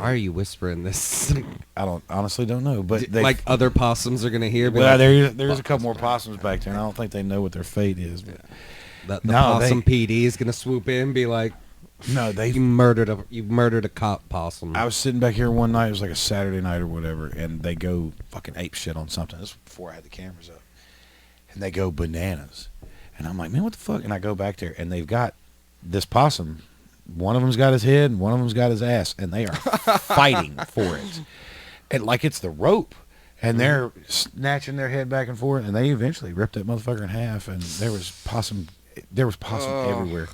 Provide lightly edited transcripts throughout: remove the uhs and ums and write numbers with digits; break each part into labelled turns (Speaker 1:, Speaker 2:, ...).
Speaker 1: Why are you whispering this?
Speaker 2: I honestly don't know, but they
Speaker 1: like other possums are gonna hear.
Speaker 2: Well,
Speaker 1: like,
Speaker 2: there's a couple more possums back there, and I don't think they know what their fate is. But
Speaker 1: the possum PD is gonna swoop in and be like,
Speaker 2: no,
Speaker 1: you murdered a cop possum.
Speaker 2: I was sitting back here one night. It was like a Saturday night or whatever, and they go fucking ape shit on something. This was before I had the cameras up, and they go bananas, and I'm like, man, what the fuck? And I go back there, and they've got this possum. One of them's got his head, and one of them's got his ass, and they are fighting for it, and like it's the rope. And they're snatching their head back and forth, and they eventually ripped that motherfucker in half. And there was possum everywhere.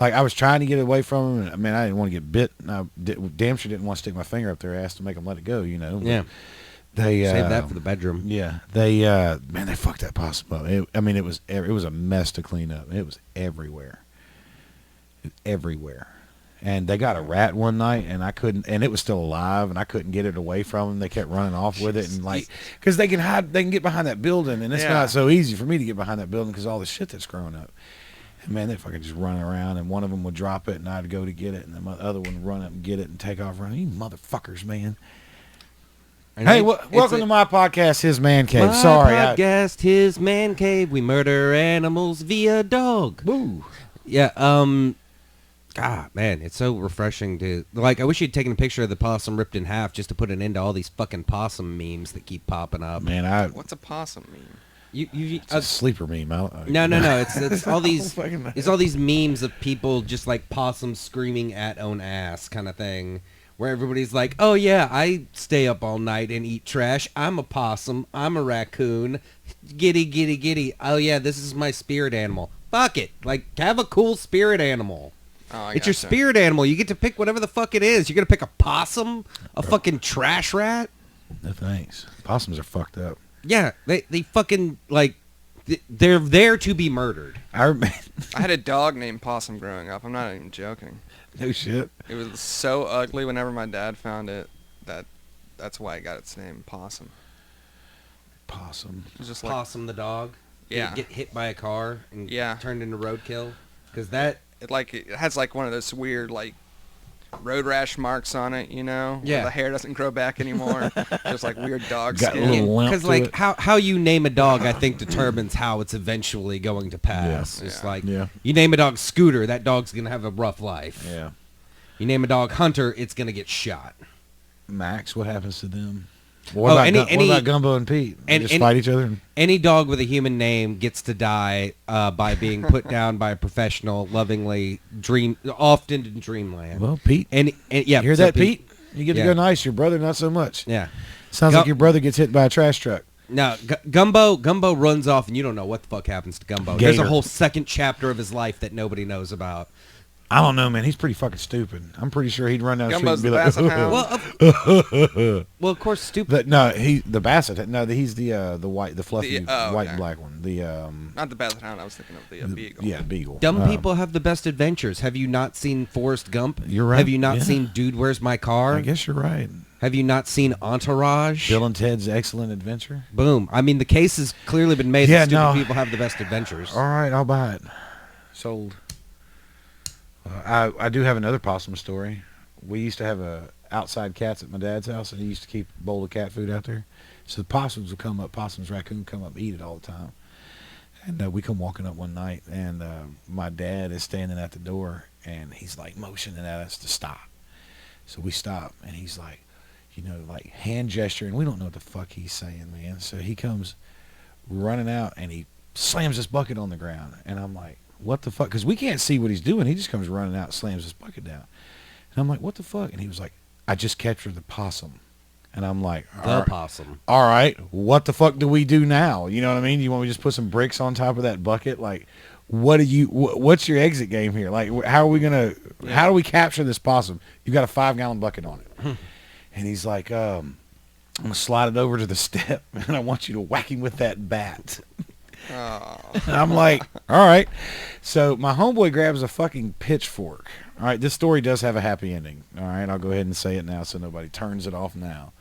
Speaker 2: Like I was trying to get away from them. And, I mean, I didn't want to get bit. And I damn sure didn't want to stick my finger up their ass to make them let it go. You know.
Speaker 1: Yeah.
Speaker 2: They
Speaker 1: save that for the bedroom.
Speaker 2: Yeah. They man, they fucked that possum up. It was a mess to clean up. It was everywhere. And they got a rat one night, and I couldn't, and it was still alive, and I couldn't get it away from them. They kept running off with it, and like, because they can get behind that building, and it's not so easy for me to get behind that building because all the shit that's growing up. And man, they fucking just running around, and one of them would drop it, and I'd go to get it, and the other one would run up and get it and take off running. You motherfuckers, man. And hey, welcome to my podcast, His Man Cave. Sorry,
Speaker 1: podcast, His Man Cave. We murder animals via dog.
Speaker 2: Boo.
Speaker 1: Yeah. God, man, it's so refreshing to, like, I wish you'd taken a picture of the possum ripped in half just to put an end to all these fucking possum memes that keep popping up.
Speaker 2: Man,
Speaker 3: what's a possum meme?
Speaker 2: It's a sleeper meme.
Speaker 1: No. It's all these it's all these memes of people just like possums screaming at own ass kind of thing, where everybody's like, oh yeah, I stay up all night and eat trash. I'm a possum. I'm a raccoon. Giddy. Oh yeah, this is my spirit animal. Fuck it. Like, have a cool spirit animal.
Speaker 3: Oh,
Speaker 1: it's your spirit animal. You get to pick whatever the fuck it is. You're going to pick a possum? A fucking trash rat?
Speaker 2: No thanks. Possums are fucked up.
Speaker 1: Yeah, they fucking, like, they're there to be murdered.
Speaker 3: I had a dog named Possum growing up. I'm not even joking.
Speaker 2: No shit.
Speaker 3: It was so ugly whenever my dad found it that's why it got its name, Possum.
Speaker 2: Possum.
Speaker 3: It was just like,
Speaker 1: Possum the dog?
Speaker 3: Yeah.
Speaker 1: Get hit by a car and turned into roadkill? Because that...
Speaker 3: It has like one of those weird like road rash marks on it, you know?
Speaker 1: Yeah.
Speaker 3: Where the hair doesn't grow back anymore. Just like weird dog
Speaker 2: Got
Speaker 3: skin.
Speaker 1: Because like how you name a dog, I think determines how it's eventually going to pass.
Speaker 2: Yeah.
Speaker 1: It's like you name a dog Scooter, that dog's gonna have a rough life.
Speaker 2: Yeah.
Speaker 1: You name a dog Hunter, it's gonna get shot.
Speaker 2: Max, what happens to them? What about Gumbo and Pete? They just fight each other?
Speaker 1: Any dog with a human name gets to die by being put down by a professional, lovingly often in dreamland.
Speaker 2: Well, Pete.
Speaker 1: And yeah,
Speaker 2: you hear that, Pete? You get to go nice. Your brother, not so much.
Speaker 1: Yeah.
Speaker 2: Sounds like your brother gets hit by a trash truck.
Speaker 1: No, Gumbo runs off, and you don't know what the fuck happens to Gumbo.
Speaker 2: Gator.
Speaker 1: There's a whole second chapter of his life that nobody knows about.
Speaker 2: I don't know, man. He's pretty fucking stupid. I'm pretty sure he'd run down the street
Speaker 3: Gumbo's
Speaker 2: and be
Speaker 3: the
Speaker 2: like,
Speaker 3: basset hound.
Speaker 1: Well, of course, stupid.
Speaker 2: But no, the basset. No, he's the white, the fluffy white and black one.
Speaker 3: Not the basset hound. I was thinking of the beagle.
Speaker 2: Yeah, beagle.
Speaker 1: Dumb people have the best adventures. Have you not seen Forrest Gump?
Speaker 2: You're right.
Speaker 1: Have you not seen Dude, Where's My Car?
Speaker 2: I guess you're right.
Speaker 1: Have you not seen Entourage?
Speaker 2: Bill and Ted's Excellent Adventure.
Speaker 1: Boom. I mean, the case has clearly been made that stupid people have the best adventures.
Speaker 2: All right, I'll buy it. Sold. I do have another possum story. We used to have outside cats at my dad's house, and he used to keep a bowl of cat food out there. So the possums would come up, raccoon would come up and eat it all the time. And we come walking up one night, and my dad is standing at the door, and he's like motioning at us to stop. So we stop, and he's like, like hand gesture, and we don't know what the fuck he's saying, man. So he comes running out, and he slams this bucket on the ground, and I'm like, what the fuck? Because we can't see what he's doing. He just comes running out, slams his bucket down. And I'm like, what the fuck? And he was like, I just captured the possum. And I'm like,
Speaker 1: possum.
Speaker 2: All right, what the fuck do we do now? You know what I mean? You want me to just put some bricks on top of that bucket? Like, what's your exit game here? Like, how do we capture this possum? You got a 5-gallon bucket on it. And he's like, I'm going to slide it over to the step, and I want you to whack him with that bat.
Speaker 3: Oh.
Speaker 2: And I'm like, all right. So my homeboy grabs a fucking pitchfork. All right, this story does have a happy ending. All right, I'll go ahead and say it now so nobody turns it off now.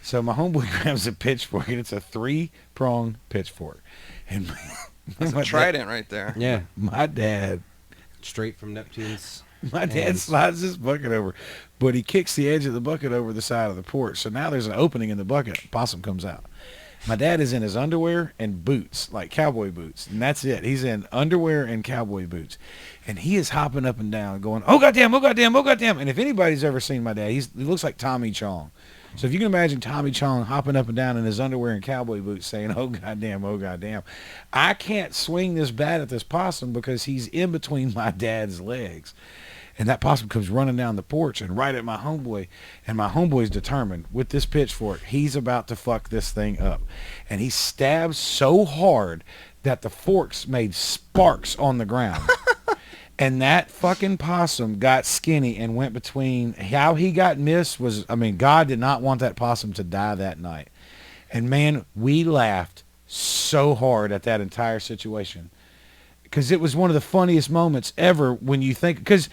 Speaker 2: So my homeboy grabs a pitchfork, and it's a 3-prong pitchfork. And
Speaker 3: That's a trident right there.
Speaker 1: Yeah.
Speaker 2: My dad.
Speaker 1: Straight from Neptune's
Speaker 2: My dad slides this bucket over, but he kicks the edge of the bucket over the side of the porch. So now there's an opening in the bucket. Possum comes out. My dad is in his underwear and boots, like cowboy boots, and that's it. He's in underwear and cowboy boots, and he is hopping up and down, going, "Oh goddamn! Oh goddamn! Oh goddamn!" And if anybody's ever seen my dad, he looks like Tommy Chong. So if you can imagine Tommy Chong hopping up and down in his underwear and cowboy boots, saying, "Oh goddamn! Oh goddamn!" I can't swing this bat at this possum because he's in between my dad's legs. And that possum comes running down the porch and right at my homeboy. And my homeboy's determined with this pitchfork, he's about to fuck this thing up. And he stabs so hard that the forks made sparks on the ground. And that fucking possum got skinny and went between. How he got missed was, I mean, God did not want that possum to die that night. And man, we laughed so hard at that entire situation. Because it was one of the funniest moments ever when you think, because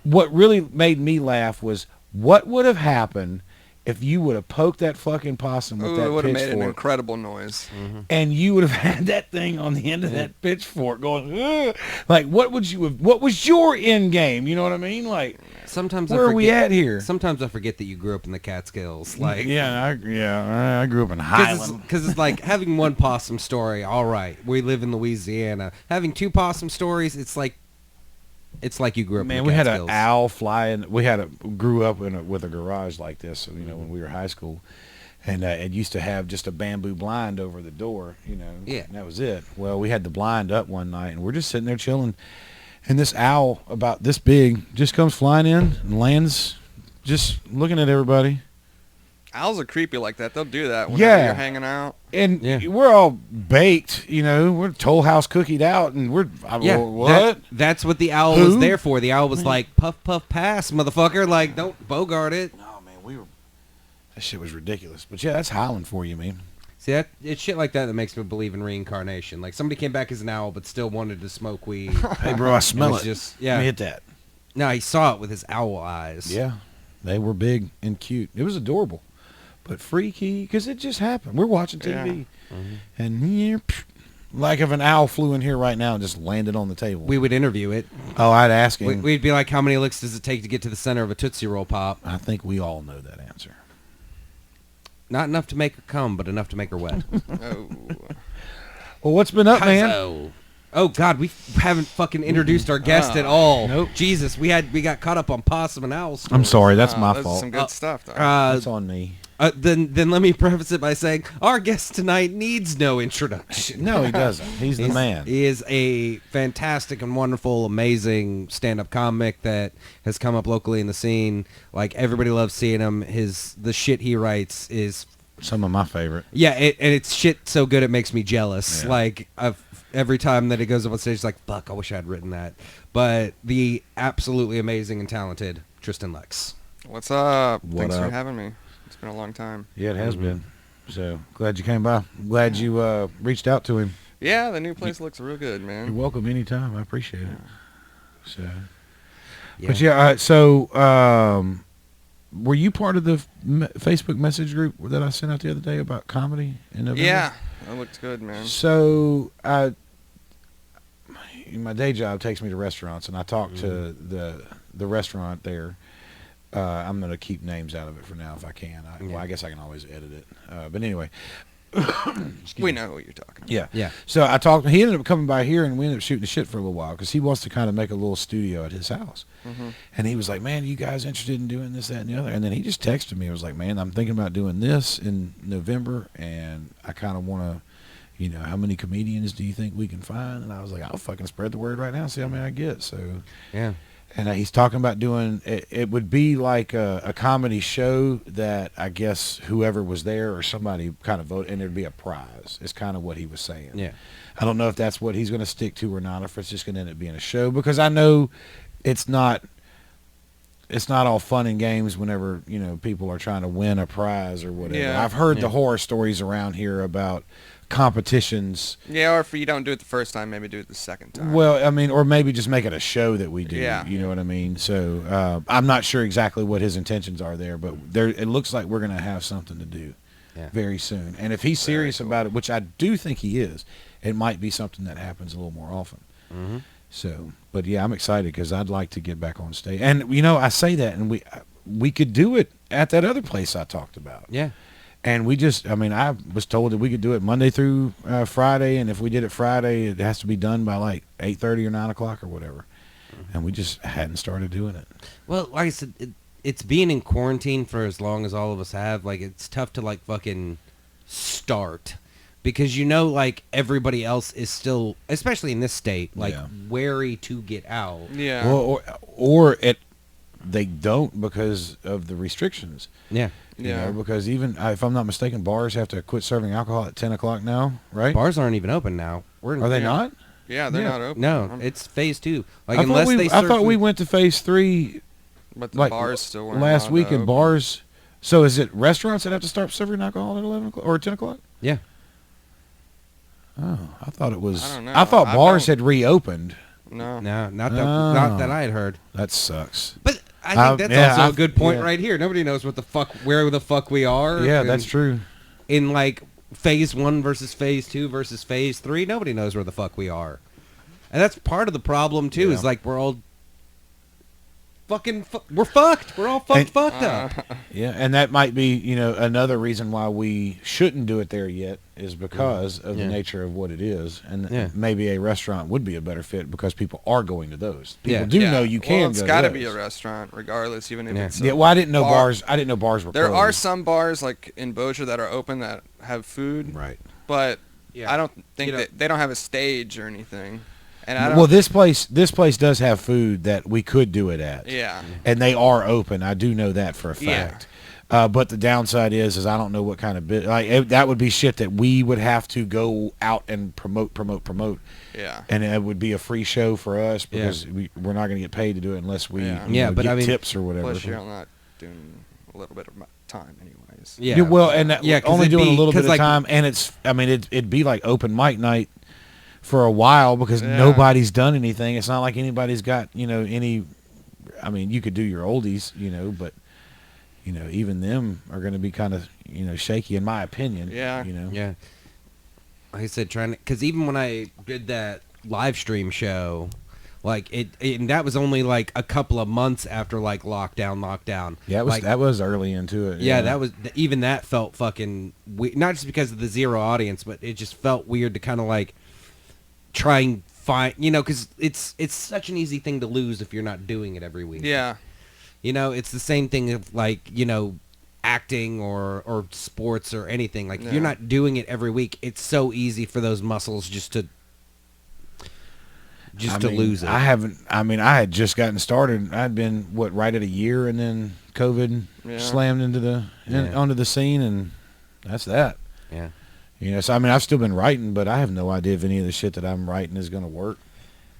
Speaker 2: what really made me laugh was what would have happened if you would have poked that fucking possum with that pitchfork. It would have made an
Speaker 3: incredible noise.
Speaker 2: Mm-hmm. And you would have had that thing on the end of that pitchfork going, ugh. Like, what was your end game? You know what I mean? Like,
Speaker 1: sometimes
Speaker 2: where are we at here?
Speaker 1: Sometimes I forget that you grew up in the Catskills. Like,
Speaker 2: I grew up in Highland.
Speaker 1: Because it's like having one possum story. All right, we live in Louisiana. Having two possum stories, it's like you grew up.
Speaker 2: Man,
Speaker 1: in the
Speaker 2: we
Speaker 1: Catskills.
Speaker 2: had an owl flying. We grew up with a garage like this. So, when we were high school, and it used to have just a bamboo blind over the door.
Speaker 1: Yeah,
Speaker 2: and that was it. Well, we had the blind up one night, and we're just sitting there chilling, and this owl about this big just comes flying in and lands, just looking at everybody.
Speaker 3: Owls are creepy like that. They'll do that whenever you're hanging out.
Speaker 2: And we're all baked, we're Toll House cookied out, and we're, what?
Speaker 1: That's what the owl was there for. The owl was like, puff, puff, pass, motherfucker. Like, don't bogart it.
Speaker 2: No, man, that shit was ridiculous. But yeah, that's Highland for you, man.
Speaker 1: See, it's shit like that makes me believe in reincarnation. Like, somebody came back as an owl, but still wanted to smoke weed.
Speaker 2: Hey, bro, I smell it.
Speaker 1: Just,
Speaker 2: Let me hit that.
Speaker 1: No, he saw it with his owl eyes.
Speaker 2: Yeah, they were big and cute. It was adorable. But freaky, because it just happened. We're watching TV, and here, like if an owl flew in here right now and just landed on the table.
Speaker 1: We would interview it.
Speaker 2: Oh, I'd ask him.
Speaker 1: We'd be like, how many licks does it take to get to the center of a Tootsie Roll Pop?
Speaker 2: I think we all know that answer.
Speaker 1: Not enough to make her come, but enough to make her wet.
Speaker 3: Oh.
Speaker 2: Well, what's been up, man?
Speaker 1: Oh, God, we haven't fucking introduced our guest at all.
Speaker 2: Nope. Jesus,
Speaker 1: we got caught up on possum and owl stories.
Speaker 2: I'm sorry, that's my fault.
Speaker 3: That's some good stuff, though.
Speaker 2: That's on me.
Speaker 1: Then let me preface it by saying our guest tonight needs no introduction.
Speaker 2: No, he doesn't. He's the man.
Speaker 1: He is a fantastic and wonderful, amazing stand-up comic that has come up locally in the scene. Like, everybody loves seeing him. The shit he writes is
Speaker 2: some of my favorite.
Speaker 1: Yeah, and it's shit so good it makes me jealous.
Speaker 2: Yeah.
Speaker 1: Like, every time that he goes up on stage, it's like, fuck, I wish I had written that. But the absolutely amazing and talented Tristan Lex.
Speaker 3: What's up?
Speaker 2: Thanks
Speaker 3: for having me. It's been a long time.
Speaker 2: Yeah, it has been. So glad you came by. Glad you reached out to him.
Speaker 3: Yeah, the new place looks real good, man.
Speaker 2: You're welcome anytime. I appreciate it. So,
Speaker 1: Yeah.
Speaker 2: but yeah, so were you part of the Facebook message group that I sent out the other day about comedy in November?
Speaker 3: Yeah, that looks good, man.
Speaker 2: So my day job takes me to restaurants, and I talk to the restaurant there. I'm going to keep names out of it for now if I can. Well, I guess I can always edit it. But anyway.
Speaker 3: We know who you're talking about.
Speaker 2: Yeah. So I talked. He ended up coming by here, and we ended up shooting the shit for a little while because he wants to kind of make a little studio at his house. Mm-hmm. And he was like, man, you guys interested in doing this, that, and the other? And then he just texted me. He was like, man, I'm thinking about doing this in November, and I kind of want to, how many comedians do you think we can find? And I was like, I'll fucking spread the word right now, see how many I get. So,
Speaker 1: yeah.
Speaker 2: And he's talking about doing it would be like a comedy show that I guess whoever was there or somebody kind of voted, and there'd be a prize. It's kind of what he was saying.
Speaker 1: Yeah.
Speaker 2: I don't know if that's what he's going to stick to or not, or if it's just going to end up being a show, because I know it's not all fun and games whenever, people are trying to win a prize or whatever.
Speaker 3: Yeah.
Speaker 2: I've heard the horror stories around here about competitions.
Speaker 3: Yeah, or if you don't do it the first time, maybe do it the second time.
Speaker 2: Well, I mean, or maybe just make it a show that we do.
Speaker 3: Yeah.
Speaker 2: You know what I mean? So I'm not sure exactly what his intentions are there, but it looks like we're going to have something to do very soon. And if he's serious about it, which I do think he is, it might be something that happens a little more often.
Speaker 1: Mm-hmm.
Speaker 2: So, but yeah, I'm excited because I'd like to get back on stage. And I say that, and we could do it at that other place I talked about.
Speaker 1: Yeah.
Speaker 2: And I was told that we could do it Monday through Friday, and if we did it Friday, it has to be done by like 8:30 or 9 o'clock or whatever. And we just hadn't started doing it.
Speaker 1: Well, like I said, it's being in quarantine for as long as all of us have. Like, it's tough to like fucking start because like everybody else is still, especially in this state, like wary to get out.
Speaker 3: Yeah.
Speaker 2: Well, or they don't because of the restrictions.
Speaker 1: Yeah.
Speaker 2: Because even if I'm not mistaken, bars have to quit serving alcohol at 10 o'clock now, right?
Speaker 1: Bars aren't even open now.
Speaker 2: Are they not?
Speaker 3: Yeah, they're not open.
Speaker 1: No, it's phase 2. Like,
Speaker 2: I thought we went to phase 3.
Speaker 3: But the bars still weren't
Speaker 2: last week in
Speaker 3: open.
Speaker 2: bars. So is it restaurants that have to start serving alcohol at 11 o'clock or 10 o'clock?
Speaker 1: Yeah.
Speaker 2: Oh, I thought it was.
Speaker 3: I don't know.
Speaker 2: I thought bars had reopened.
Speaker 3: No.
Speaker 1: No, not that I had heard.
Speaker 2: That sucks.
Speaker 1: But I think that's also a good point
Speaker 2: yeah.
Speaker 1: right here. Nobody knows where the fuck we are.
Speaker 2: Yeah, that's true.
Speaker 1: In like phase 1 versus phase 2 versus phase 3, nobody knows where the fuck we are. And that's part of the problem too, is like we're all we're fucked. We're all fucked up.
Speaker 2: Yeah, and that might be, another reason why we shouldn't do it there yet is because of the nature of what it is. And maybe a restaurant would be a better fit because people are going to those. People do know you can go to those.
Speaker 3: It's got to be a restaurant regardless, even if it's
Speaker 2: well, I didn't know bars. I didn't know bars were
Speaker 3: There
Speaker 2: closed.
Speaker 3: are some bars like in Bossier that are open that have food.
Speaker 2: Right.
Speaker 3: But I don't think that they don't have a stage or anything. And I don't
Speaker 2: well, this place does have food that we could do it at.
Speaker 3: Yeah.
Speaker 2: And they are open. I do know that for a fact. But the downside is I don't know what kind of that would be shit that we would have to go out and promote.
Speaker 3: Yeah.
Speaker 2: And it would be a free show for us because we're not going to get paid to do it unless we
Speaker 1: but
Speaker 2: get
Speaker 1: I mean,
Speaker 2: tips or whatever.
Speaker 3: Plus, you're not doing a little bit of time anyways.
Speaker 2: Yeah. Well, and only doing a little bit of
Speaker 1: like,
Speaker 2: time, and it'd be like open mic night for a while because nobody's done anything. It's not like anybody's got, any, you could do your oldies, but, even them are going to be kind of, shaky in my opinion.
Speaker 3: Yeah.
Speaker 1: Yeah. Like I said, because even when I did that live stream show, like and that was only like a couple of months after like lockdown.
Speaker 2: Yeah, that was early into it.
Speaker 1: Yeah, that was, even that felt fucking weird. Not just because of the zero audience, but it just felt weird to kind of like try and find, because it's such an easy thing to lose if you're not doing it every week.
Speaker 3: Yeah.
Speaker 1: It's the same thing of like, acting or sports or anything. Like if you're not doing it every week, it's so easy for those muscles just to lose it.
Speaker 2: I had just gotten started. I'd been right at a year, and then COVID slammed onto the scene, and that's that.
Speaker 1: Yeah.
Speaker 2: So I've still been writing, but I have no idea if any of the shit that I'm writing is going to work.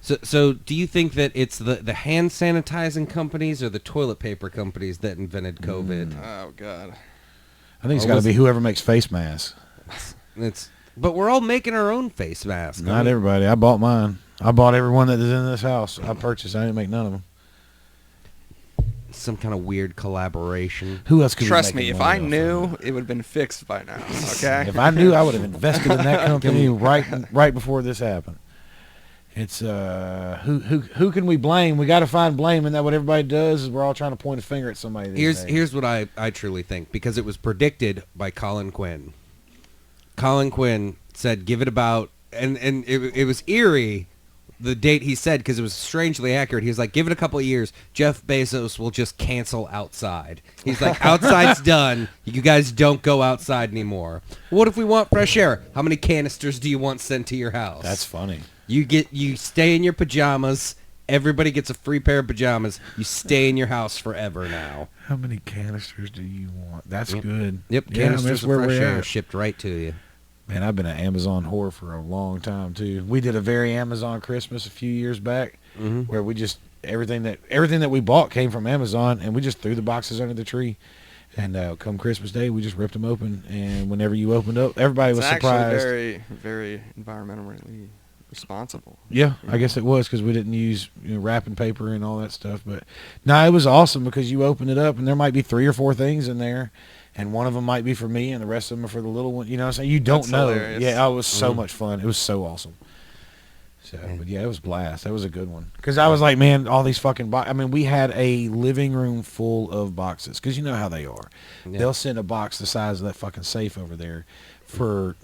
Speaker 1: So do you think that it's the hand sanitizing companies or the toilet paper companies that invented COVID?
Speaker 3: Oh God.
Speaker 2: I think it's got to be whoever makes face masks.
Speaker 1: But we're all making our own face masks.
Speaker 2: Not everybody. I bought mine. I bought every one that is in this house. I purchased. I didn't make none of them.
Speaker 1: Some kind of weird collaboration.
Speaker 2: Who else could
Speaker 3: Trust me, if I knew, it would have been fixed by now. Okay.
Speaker 2: If I knew, I would have invested in that company right before this happened. It's who can we blame? We got to find blame, and that what everybody does is we're all trying to point a finger at somebody.
Speaker 1: Here's what I truly think, because it was predicted by Colin Quinn. Colin Quinn said, "Give it about," and it was eerie. The date he said, because it was strangely accurate. He was like, give it a couple of years, Jeff Bezos will just cancel outside. He's like, outside's done. You guys don't go outside anymore. What if we want fresh air? How many canisters do you want sent to your house?
Speaker 2: That's funny.
Speaker 1: You stay in your pajamas. Everybody gets a free pair of pajamas. You stay in your house forever now.
Speaker 2: How many canisters do you want? That's good.
Speaker 1: Yep, canisters of fresh air shipped right to you.
Speaker 2: Man, I've been an Amazon whore for a long time too. We did a very Amazon Christmas a few years back, where we just everything that we bought came from Amazon, and we just threw the boxes under the tree. And come Christmas Day, we just ripped them open, and whenever you opened up, everybody was surprised.
Speaker 3: It's actually very, very environmentally responsible.
Speaker 2: Yeah, I guess it was because we didn't use wrapping paper and all that stuff. But no, it was awesome because you open it up, and there might be 3 or 4 things in there. And one of them might be for me, and the rest of them are for the little one. You know what I'm saying? You don't know.
Speaker 3: Hilarious.
Speaker 2: Yeah, it was so much fun. It was so awesome. So, but yeah, it was blast. That was a good one. Because I was like, man, all these fucking I mean, we had a living room full of boxes. Because you know how they are.
Speaker 1: Yeah.
Speaker 2: They'll send a box the size of that fucking safe over there for,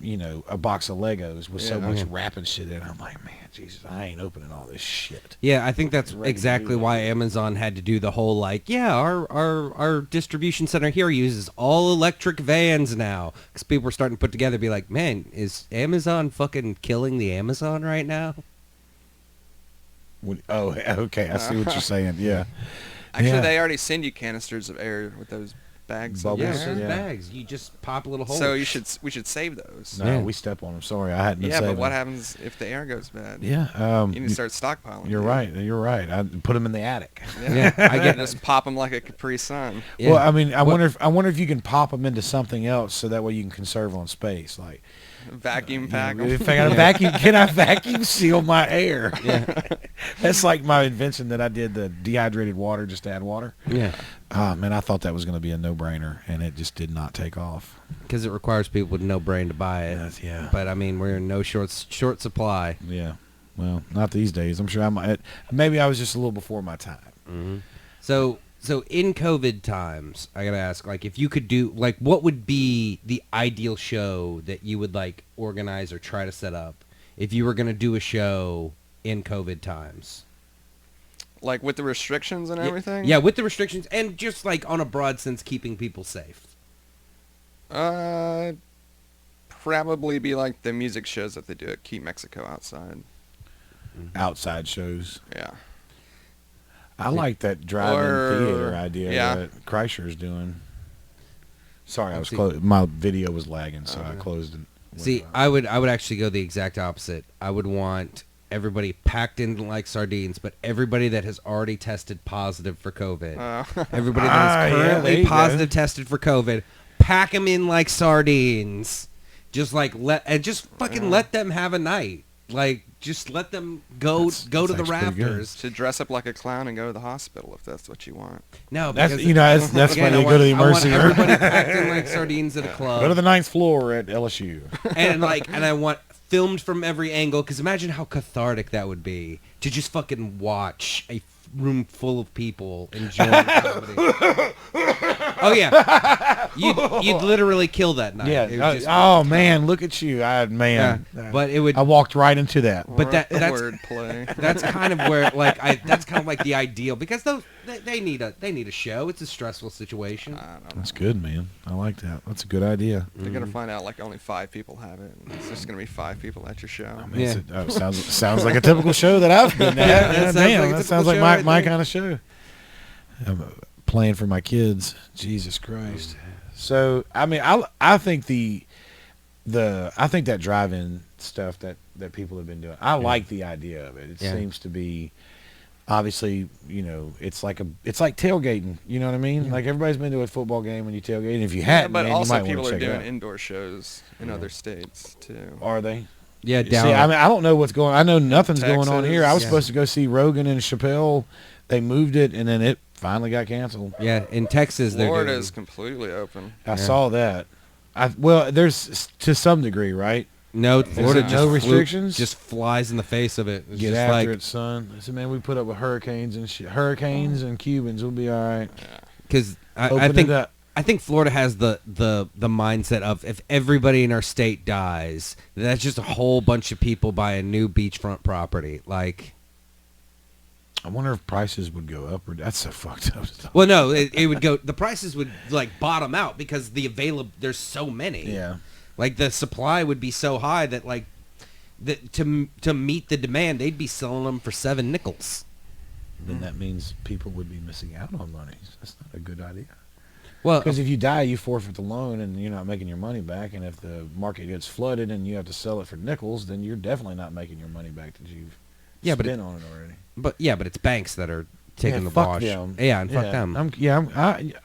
Speaker 2: a box of Legos with so much wrapping shit in. I'm like, man, Jesus, I ain't opening all this shit.
Speaker 1: Yeah, I think that's exactly why Amazon had to do the whole our distribution center here uses all electric vans now, because people were starting to put together, be like, man, is Amazon fucking killing the Amazon right now?
Speaker 2: Oh, okay, I see what you're saying. Yeah.
Speaker 3: Actually, they already send you canisters of air with those bags.
Speaker 2: Bubbles.
Speaker 1: Yeah, those
Speaker 2: Yeah.
Speaker 1: bags. You just pop a little hole.
Speaker 3: So we should save those.
Speaker 2: No, we step on them. Sorry, I hadn't.
Speaker 3: Yeah, but
Speaker 2: saved
Speaker 3: what
Speaker 2: them.
Speaker 3: happens if the air goes bad?
Speaker 2: Yeah.
Speaker 3: You need to start stockpiling.
Speaker 2: You're right. You're right. I put them in the attic.
Speaker 3: Yeah,
Speaker 1: I get
Speaker 3: just pop them like a Capri Sun.
Speaker 1: Yeah.
Speaker 2: Well, I mean, I wonder if you can pop them into something else so that way you can conserve on space. Like
Speaker 3: Vacuum pack 'em.
Speaker 2: if I got a vacuum, can I vacuum seal my air?
Speaker 1: Yeah.
Speaker 2: That's like my invention that I did, the dehydrated water, just to add water.
Speaker 1: Yeah.
Speaker 2: Oh, man, I thought that was going to be a no-brainer, and it just did not take off.
Speaker 1: Because it requires people with no brain to buy it.
Speaker 2: Yeah.
Speaker 1: But, I mean, we're in no short supply.
Speaker 2: Yeah. Well, not these days. I'm sure maybe I was just a little before my time.
Speaker 1: Mm-hmm. So in COVID times, I gotta ask, like, if you could do, like, what would be the ideal show that you would, like, organize or try to set up if you were gonna do a show in COVID times?
Speaker 3: Like with the restrictions and everything?
Speaker 1: Yeah, with the restrictions and just, like, on a broad sense, keeping people safe.
Speaker 3: Probably be like the music shows that they do at Keep Mexico Outside.
Speaker 2: Outside shows.
Speaker 3: Yeah.
Speaker 2: I like that drive-in theater idea
Speaker 3: yeah.
Speaker 2: that Kreischer's doing. Sorry, I was
Speaker 1: See-
Speaker 2: my video was lagging, so I closed it.
Speaker 1: See, I would actually go the exact opposite. I would want everybody packed in like sardines, but everybody that has already tested positive for COVID, everybody that is
Speaker 2: there
Speaker 1: currently
Speaker 2: you
Speaker 1: positive tested for COVID, pack them in like sardines. Just like let them have a night. Like just let them go to the
Speaker 2: actually pretty good.
Speaker 1: rafters.
Speaker 3: Should dress up like a clown and go to the hospital if that's what you want.
Speaker 1: No,
Speaker 2: That's
Speaker 1: because
Speaker 2: that's
Speaker 1: again,
Speaker 2: why
Speaker 1: I
Speaker 2: they go to the
Speaker 1: I want
Speaker 2: emergency
Speaker 1: everybody
Speaker 2: room.
Speaker 1: packed in like sardines at a club.
Speaker 2: Go to the 9th floor at LSU.
Speaker 1: and I want filmed from every angle, because imagine how cathartic that would be to just fucking watch a room full of people enjoying comedy. Oh yeah, you'd literally kill that night.
Speaker 2: Yeah.
Speaker 1: It would just-
Speaker 2: Oh man, look at you.
Speaker 1: but it would.
Speaker 2: I walked right into that.
Speaker 1: But that's
Speaker 3: wordplay.
Speaker 1: that's kind of where that's kind of like the ideal, because they need a show. It's a stressful situation.
Speaker 3: I don't know.
Speaker 2: That's good, man. I like that. That's a good idea.
Speaker 3: They're gonna find out like only 5 people have it. And it's just gonna be 5 people at your show.
Speaker 2: I mean,
Speaker 1: Yeah.
Speaker 2: sounds like a typical show that I've been at.
Speaker 1: Yeah, that sounds like a
Speaker 2: Damn, that
Speaker 1: typical
Speaker 2: sounds like
Speaker 1: show
Speaker 2: my
Speaker 1: right
Speaker 2: my
Speaker 1: there.
Speaker 2: kind of show. I'm playing for my kids. Jesus Christ. So I mean, I think I think that drive-in stuff that people have been doing. I like the idea of it. It
Speaker 1: Yeah.
Speaker 2: seems to be. Obviously, it's like tailgating. You know what I mean? Like everybody's been to a football game when you tailgate. And if you hadn't,
Speaker 3: but
Speaker 2: man,
Speaker 3: also
Speaker 2: you might
Speaker 3: people
Speaker 2: want
Speaker 3: are
Speaker 2: to check it
Speaker 3: doing
Speaker 2: out.
Speaker 3: indoor shows in other states too.
Speaker 2: Are they?
Speaker 1: Yeah,
Speaker 2: See,
Speaker 1: down.
Speaker 2: I mean, I don't know what's going on. I know nothing's going on
Speaker 3: Texas.
Speaker 2: here. I was
Speaker 1: Yeah.
Speaker 2: supposed to go see Rogan and Chappelle. They moved it, and then it finally got canceled.
Speaker 1: yeah, in Texas they're doing.
Speaker 3: Florida's completely open.
Speaker 2: I saw that. Well, there's to some degree, right?
Speaker 1: No, Florida
Speaker 2: no
Speaker 1: just
Speaker 2: restrictions?
Speaker 1: just flies in the face of it. It's
Speaker 2: Get
Speaker 1: just
Speaker 2: after
Speaker 1: like,
Speaker 2: it, son. I said, man, we put up with hurricanes and shit. Hurricanes and Cubans will be all right.
Speaker 1: because I
Speaker 2: Open
Speaker 1: think
Speaker 2: it up.
Speaker 1: I think Florida has the mindset of, if everybody in our state dies, that's just a whole bunch of people buy a new beachfront property. Like,
Speaker 2: I wonder if prices would go up. Or that's so fucked up stuff.
Speaker 1: well, no, it would go. The prices would like bottom out because there's so many.
Speaker 2: Yeah.
Speaker 1: Like the supply would be so high that to meet the demand, they'd be selling them for 7 nickels.
Speaker 2: Then that means people would be missing out on money. That's not a good idea.
Speaker 1: Well,
Speaker 2: Because if you die, you forfeit the loan, and you're not making your money back. And if the market gets flooded and you have to sell it for nickels, then you're definitely not making your money back that you've spent on it already.
Speaker 1: but it's banks that are taking the
Speaker 2: fuck
Speaker 1: wash.
Speaker 2: them.
Speaker 1: Yeah, and fuck them.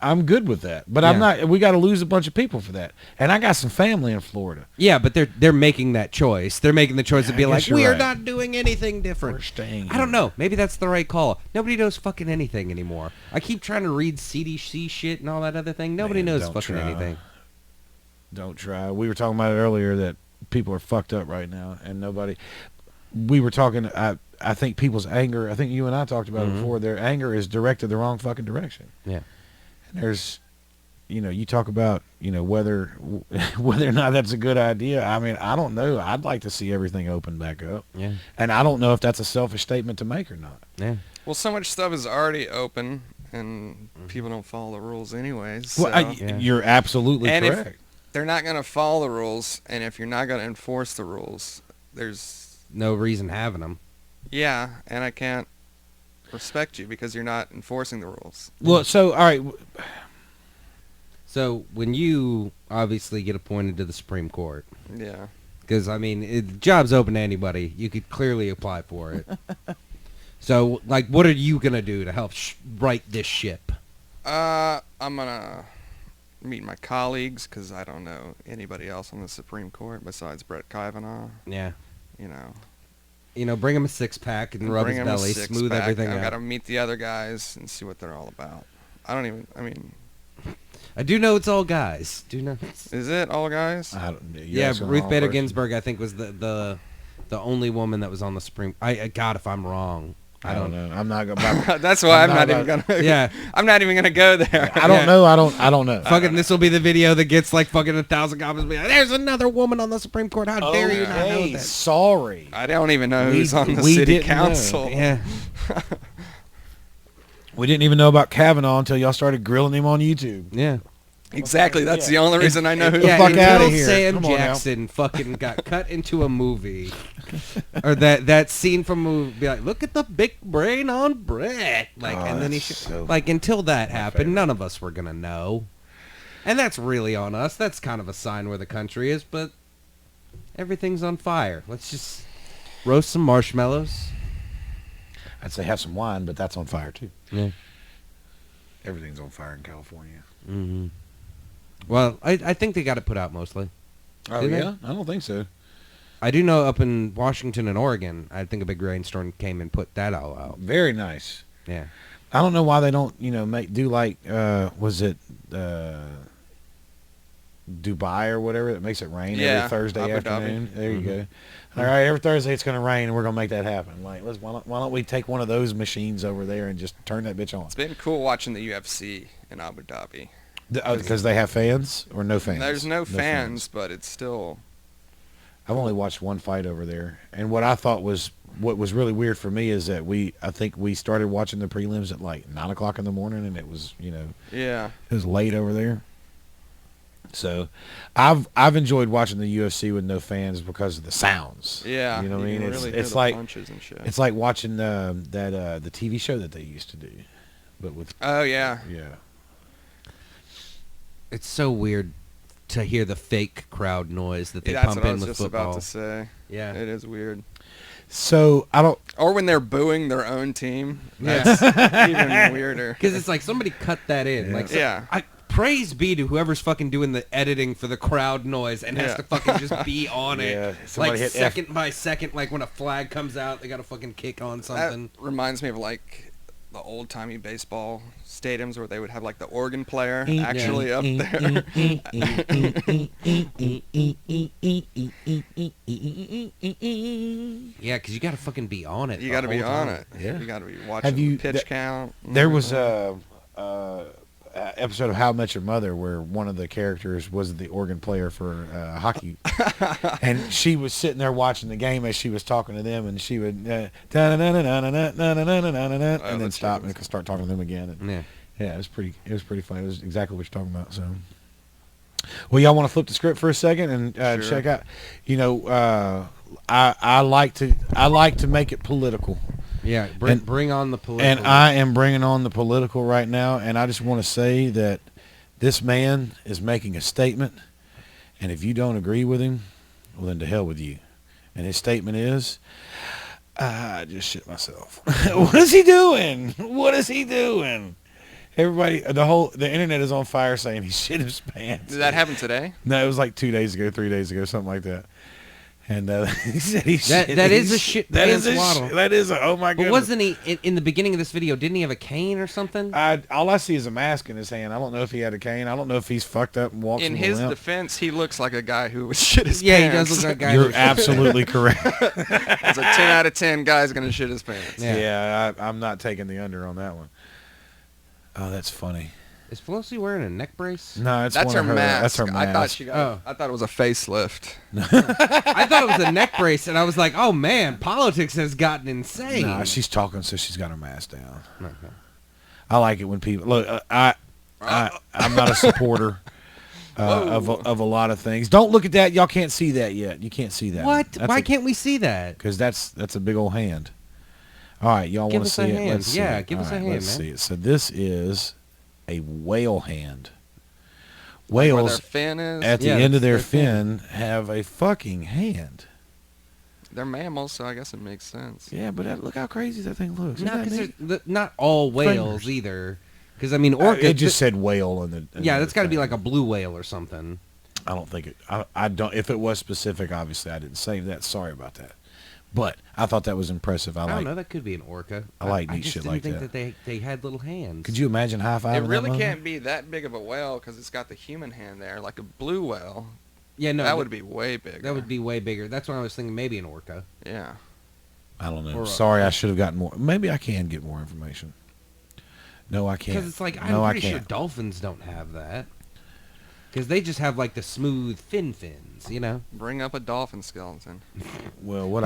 Speaker 2: I'm good with that, but I'm
Speaker 1: Yeah.
Speaker 2: not. We got to lose a bunch of people for that, and I got some family in Florida.
Speaker 1: Yeah, but they're making that choice. They're making the choice to
Speaker 2: I
Speaker 1: be
Speaker 2: guess
Speaker 1: like,
Speaker 2: you're
Speaker 1: we are
Speaker 2: right.
Speaker 1: not doing anything different.
Speaker 2: We're staying.
Speaker 1: I don't know. Maybe that's the right call. Nobody knows fucking anything anymore. I keep trying to read CDC shit and all that other thing. Nobody
Speaker 2: Man,
Speaker 1: knows
Speaker 2: don't
Speaker 1: fucking
Speaker 2: try.
Speaker 1: anything.
Speaker 2: Don't try. We were talking about it earlier that people are fucked up right now, and nobody. we were talking. I think people's anger. I think you and I talked about it before. Their anger is directed the wrong fucking direction.
Speaker 1: Yeah.
Speaker 2: And there's, you talk about, whether or not that's a good idea. I mean, I don't know. I'd like to see everything open back up.
Speaker 1: Yeah.
Speaker 2: And I don't know if that's a selfish statement to make or not.
Speaker 1: Yeah.
Speaker 3: Well, so much stuff is already open, and people don't follow the rules anyways.
Speaker 2: Well,
Speaker 3: So.
Speaker 2: You're absolutely
Speaker 3: And
Speaker 2: correct.
Speaker 3: if they're not going to follow the rules, and if you're not going to enforce the rules, there's...
Speaker 1: No reason having them.
Speaker 3: Yeah, and I can't respect you because you're not enforcing the rules.
Speaker 2: Well, so, all right.
Speaker 1: So when you obviously get appointed to the Supreme Court,
Speaker 3: Yeah.
Speaker 1: because I mean, the job's open to anybody. You could clearly apply for it. So, like, what are you gonna do to help right this ship?
Speaker 3: I'm going to meet my colleagues because I don't know anybody else on the Supreme Court besides Brett Kavanaugh.
Speaker 1: Yeah.
Speaker 3: Bring
Speaker 1: him a six-pack and rub his
Speaker 3: him a
Speaker 1: belly, smooth
Speaker 3: six-pack.
Speaker 1: everything
Speaker 3: I've
Speaker 1: out.
Speaker 3: got to meet the other guys and see what they're all about.
Speaker 1: I do know it's all guys. Do know.
Speaker 3: Is it all guys?
Speaker 1: Yeah, Ruth Bader Ginsburg, I think, was the only woman that was on the Supreme. God, if I'm wrong,
Speaker 2: I don't know. I'm not gonna.
Speaker 3: That's why I'm not even gonna.
Speaker 1: Yeah,
Speaker 3: I'm not even gonna go there.
Speaker 2: I don't know. I don't know.
Speaker 1: Fucking, this will be the video that gets like fucking 1,000 comments. Be like, there's another woman on the Supreme Court. How dare you not know that?
Speaker 2: Sorry.
Speaker 3: I don't even know who's on the city council.
Speaker 1: Yeah.
Speaker 2: We didn't even know about Kavanaugh until y'all started grilling him on YouTube.
Speaker 1: Yeah.
Speaker 3: Exactly. That's the only reason I know who.
Speaker 2: the fuck
Speaker 1: until
Speaker 2: outta here.
Speaker 1: Sam
Speaker 2: Come on now.
Speaker 1: Jackson fucking got cut into a movie, or that scene from a movie. Be like, look at the big brain on Brett. Like, and then until that happened,
Speaker 2: favorite.
Speaker 1: none of us were gonna know, and that's really on us. That's kind of a sign where the country is. But everything's on fire. Let's just roast some marshmallows.
Speaker 2: I'd say have some wine, but that's on fire too.
Speaker 1: Yeah.
Speaker 2: Everything's on fire in California.
Speaker 1: Mm-hmm. Well, I think they got it put out mostly.
Speaker 2: Oh,
Speaker 1: Didn't
Speaker 2: yeah? I don't think so.
Speaker 1: I do know up in Washington and Oregon, I think a big rainstorm came and put that all out.
Speaker 2: Very nice.
Speaker 1: Yeah.
Speaker 2: I don't know why they don't, do like, was it Dubai or whatever that makes it rain every Thursday
Speaker 3: Abu
Speaker 2: afternoon?
Speaker 3: Dhabi.
Speaker 2: There you go. All right, every Thursday it's going to rain, and we're going to make that happen. Like, why don't we take one of those machines over there and just turn that bitch on?
Speaker 3: It's been cool watching the UFC in Abu Dhabi.
Speaker 2: Because they have fans or no fans?
Speaker 3: There's no fans, but it's still...
Speaker 2: I've only watched one fight over there, and what was really weird for me is that I think we started watching the prelims at like 9 o'clock in the morning, and it was
Speaker 3: Yeah.
Speaker 2: it was late over there. So, I've enjoyed watching the UFC with no fans because of the sounds.
Speaker 3: Yeah.
Speaker 2: You know what I mean?
Speaker 3: can really hear
Speaker 2: It's
Speaker 3: the
Speaker 2: like
Speaker 3: punches and shit.
Speaker 2: it's like watching the TV show that they used to do, but with
Speaker 3: Oh, yeah.
Speaker 2: yeah.
Speaker 1: It's so weird to hear the fake crowd noise that they
Speaker 3: That's
Speaker 1: pump
Speaker 3: what I
Speaker 1: in
Speaker 3: was
Speaker 1: with
Speaker 3: just
Speaker 1: football.
Speaker 3: about to say.
Speaker 1: Yeah.
Speaker 3: It is weird.
Speaker 2: So I don't.
Speaker 3: Or when they're booing their own team.
Speaker 1: Yeah.
Speaker 3: That's even weirder.
Speaker 1: Because it's like somebody cut that in.
Speaker 2: Yeah.
Speaker 1: Like,
Speaker 3: Yeah.
Speaker 1: praise be to whoever's fucking doing the editing for the crowd noise and has
Speaker 3: Yeah.
Speaker 1: to fucking just be on it.
Speaker 2: Yeah,
Speaker 1: Like
Speaker 2: somebody hit F.
Speaker 1: second by second, like when a flag comes out, they got to fucking kick on something.
Speaker 3: That reminds me of like the old timey baseball stadiums where they would have like the organ player actually up there.
Speaker 1: Yeah, because you got to fucking be on it.
Speaker 3: You
Speaker 1: the
Speaker 3: got to be
Speaker 1: whole
Speaker 3: on
Speaker 1: time.
Speaker 3: it.
Speaker 2: Yeah.
Speaker 3: You got to be watching the pitch count.
Speaker 2: There was a episode of How I Met Your Mother where one of the characters was the organ player for hockey, and she was sitting there watching the game as she was talking to them, and she would and then stop and start talking to them again. And,
Speaker 1: Yeah.
Speaker 2: yeah, it was pretty funny. It was exactly what you're talking about. So, well, y'all want to flip the script for a second and
Speaker 3: Sure.
Speaker 2: check out? I like to make it political.
Speaker 1: Yeah, bring on the political.
Speaker 2: And I am bringing on the political right now, and I just want to say that this man is making a statement, and if you don't agree with him, well, then to hell with you. And his statement is, I just shit myself. What is he doing? What is he doing? Everybody, the internet is on fire saying he shit his pants.
Speaker 3: Did that happen today?
Speaker 2: No, it was like 2 days ago, 3 days ago, something like that. And he said he
Speaker 1: that is a shit pants waddle.
Speaker 2: That is a, oh my god.
Speaker 1: But wasn't he in the beginning of this video? Didn't he have a cane or something?
Speaker 2: All I see is a mask in his hand. I don't know if he had a cane. I don't know if he's fucked up and walks.
Speaker 3: In
Speaker 2: with
Speaker 3: his
Speaker 2: a limp.
Speaker 3: defense, he looks like a guy who would shit his
Speaker 1: Yeah,
Speaker 3: pants.
Speaker 1: he does look like a guy.
Speaker 2: You're absolutely correct.
Speaker 3: As a 10 out of 10 guy's gonna shit his pants.
Speaker 1: Yeah.
Speaker 2: I'm not taking the under on that one. Oh, that's funny.
Speaker 1: Is Felicity wearing a neck brace?
Speaker 2: No, it's
Speaker 3: That's
Speaker 2: one
Speaker 3: her
Speaker 2: of her.
Speaker 3: mask.
Speaker 2: That's her mask.
Speaker 3: I thought she got.
Speaker 1: Oh.
Speaker 3: I thought it was a facelift.
Speaker 1: I thought it was a neck brace, and I was like, oh man, politics has gotten insane.
Speaker 2: Nah, she's talking, so she's got her mask down.
Speaker 1: Okay.
Speaker 2: I like it when people look. I'm not a supporter of a lot of things. Don't look at that. Y'all can't see that yet. You can't see that.
Speaker 1: What? Why can't we see that?
Speaker 2: Because that's a big old hand. All right, y'all want to see it?
Speaker 1: Hand.
Speaker 2: Let's see
Speaker 1: Yeah,
Speaker 2: it.
Speaker 1: give us a hand,
Speaker 2: let's
Speaker 1: man.
Speaker 2: see it. So this is a whale hand.
Speaker 3: Where their
Speaker 2: Whales
Speaker 3: fin is.
Speaker 2: at the
Speaker 1: Yeah,
Speaker 2: end of their
Speaker 1: their fin.
Speaker 2: fin have a fucking hand.
Speaker 3: They're mammals, so I guess it makes sense.
Speaker 2: Yeah, but look how crazy that thing looks.
Speaker 1: No,
Speaker 2: Isn't that
Speaker 1: because
Speaker 2: neat?
Speaker 1: not all whales
Speaker 2: Fingers.
Speaker 1: either. Because I mean, orca.
Speaker 2: It just said whale in the.
Speaker 1: yeah, that's got to be like a blue whale or something.
Speaker 2: I don't think it. I don't. If it was specific, obviously I didn't save that. Sorry about that. But I thought that was impressive.
Speaker 1: I don't know. That could be an orca.
Speaker 2: I like neat
Speaker 1: just
Speaker 2: shit
Speaker 1: didn't
Speaker 2: like
Speaker 1: think
Speaker 2: that.
Speaker 1: they had little hands.
Speaker 2: Could you imagine high five?
Speaker 3: It really can't be that big of a whale because it's got the human hand there, like a blue whale.
Speaker 1: Yeah, no,
Speaker 3: that would be way bigger.
Speaker 1: That would be way bigger. That's why I was thinking maybe an orca.
Speaker 3: Yeah.
Speaker 2: I don't know.
Speaker 1: Or
Speaker 2: Sorry, I should have gotten more. Maybe I can get more information. No, I can't.
Speaker 1: Because it's like
Speaker 2: no,
Speaker 1: I'm
Speaker 2: I
Speaker 1: pretty sure
Speaker 2: can't.
Speaker 1: dolphins don't have that. Because they just have like the smooth fins, you know.
Speaker 3: Bring up a dolphin skeleton.
Speaker 2: Well, what